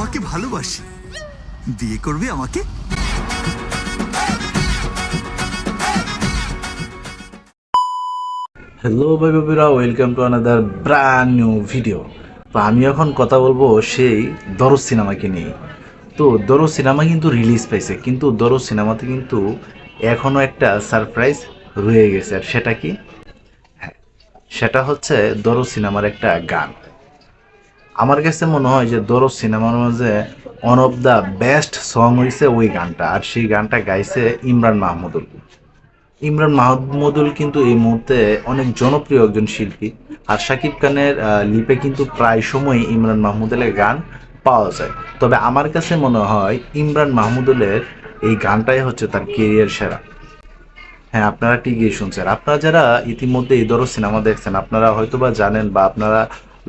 তোমাকে ভালোবাসি, বিয়ে করবে আমাকে? হ্যালো ভাই বাবিরা, welcome to another brand new video. তো আমি এখন কথা বলবো সেই দরজ সিনেমাকে নিয়ে। তো দরজ সিনেমা কিন্তু রিলিজ পাইছে, কিন্তু দরজ সিনেমাতে কিন্তু এখনও একটা সারপ্রাইজ রয়ে গেছে। আর সেটা কি? হ্যাঁ, সেটা হচ্ছে দরজ সিনেমার একটা গান। আমার কাছে মনে হয় যে দরজ সিনেমার মাঝে one of the best song হয়েছে ওই গানটা, আর সেই গানটা গাইছে ইমরান মাহমুদুল। ইমরান মাহমুদুল কিন্তু এই মুহূর্তে অনেক জনপ্রিয় একজন শিল্পী। আর শাকিব খানের লিপে কিন্তু প্রায় সময় ইমরান মাহমুদুলের গান পাওয়া যায়। তবে আমার কাছে মনে হয় ইমরান মাহমুদুলের এই গানটাই হচ্ছে তার কেরিয়ার সেরা। হ্যাঁ, আপনারা ঠিকই শুনছেন। আপনারা যারা ইতিমধ্যে এই দরজ সিনেমা দেখছেন, আপনারা হয়তোবা জানেন বা আপনারা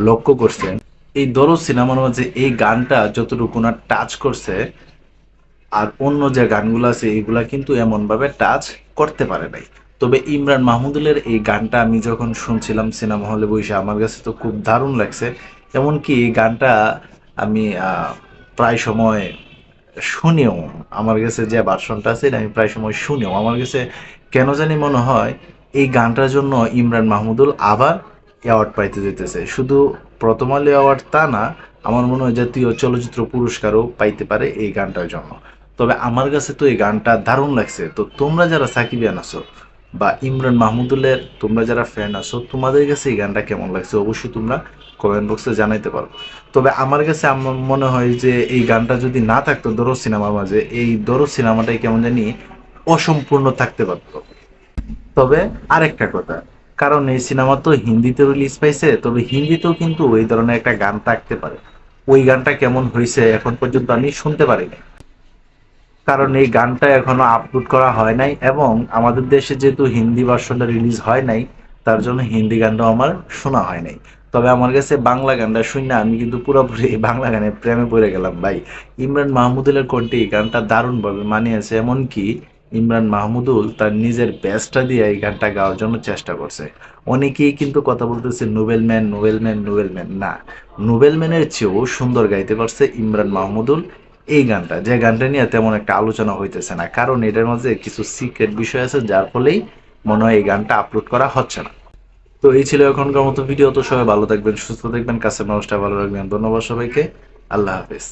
লক্ষ্য করছেন, এই দরজ সিনেমার মধ্যে এই গানটা যতটুকু না টাচ করছে, আর অন্য যে গানগুলো আছে এগুলা কিন্তু এমনভাবে টাচ করতে পারে নাই। তবে ইমরান মাহমুদুলের এই গানটা আমি যখন শুনছিলাম সিনেমা হলে বসে, আমার কাছে তো খুব দারুণ লাগছে। এমনকি এই গানটা আমি প্রায় সময় শুনিও। আমার কাছে যে ভার্সনটা আছে এটা আমি প্রায় সময় শুনিও। আমার কাছে কেন জানি মনে হয় এই গানটার জন্য ইমরান মাহমুদুল আবার অ্যাওয়ার্ড পাইতে যেতেছে। শুধু প্রথম আলো অ্যাওয়ার্ড তা না, আমার মনে হয় জাতীয় চলচ্চিত্র পুরস্কারও পাইতে পারে এই গানটার জন্য। তবে আমার কাছে তো এই গানটা দারুণ লাগছে। তো তোমরা যারা সাকিবিয়ান আছো বা ইমরান মাহমুদুলের তোমরা যারা ফ্যান আছো, তোমাদের কাছে এই গানটা কেমন লাগছে অবশ্যই তোমরা কমেন্ট বক্সে জানাইতে পারো। তবে আমার কাছে আমার মনে হয় যে এই গানটা যদি না থাকতো দরজ সিনেমার মাঝে, এই দরজ সিনেমাটাই কেমন জানি অসম্পূর্ণ থাকতে পারতো। তবে আরেকটা কথা, কারণ এই সিনেমা তো হিন্দিতে রিলিজ পাইছে, তবে হিন্দিতেও কিন্তু ওই ধরনের একটা গান থাকতে পারে। ওই গানটা কেমন হয়েছে এখন পর্যন্ত আমি শুনতে পারিনি, কারণ এই গানটা এখনো আপলোড করা হয় নাই, এবং আমাদের দেশে যেহেতু হিন্দি ভার্সনটা রিলিজ হয় নাই, তার জন্য হিন্দি গানটাও আমার শোনা হয় নাই। তবে আমার কাছে বাংলা গানটা শুনে আমি কিন্তু পুরোপুরি এই বাংলা গানের প্রেমে পড়ে গেলাম ভাই। ইমরান মাহমুদুলের কণ্ঠে এই গানটা দারুণভাবে মানিয়েছে, এমনকি ইমরান মাহমুদুল তার নিজের বেস্টটা দিয়ে এই গানটা গাওয়ার জন্য চেষ্টা করছে। অনেকেই কিন্তু কথা বলতেছে Nobel man, Nobel man, Nobel man. না, নোবেল ম্যানের চেয়েও সুন্দর গাইতে পারছে ইমরান মাহমুদুল এই গানটা, যে গানটা নিয়ে তেমন একটা আলোচনা হইতেছে না, কারণ এটার মধ্যে কিছু সিক্রেট বিষয় আছে, যার ফলেই মনে হয় এই গানটা আপলোড করা হচ্ছে না। তো এই ছিল এখনকার মতো ভিডিও। তো সবাই ভালো থাকবেন, সুস্থ থাকবেন, কাছের মানুষটা ভালো রাখবেন। ধন্যবাদ সবাইকে। আল্লাহ হাফেজ।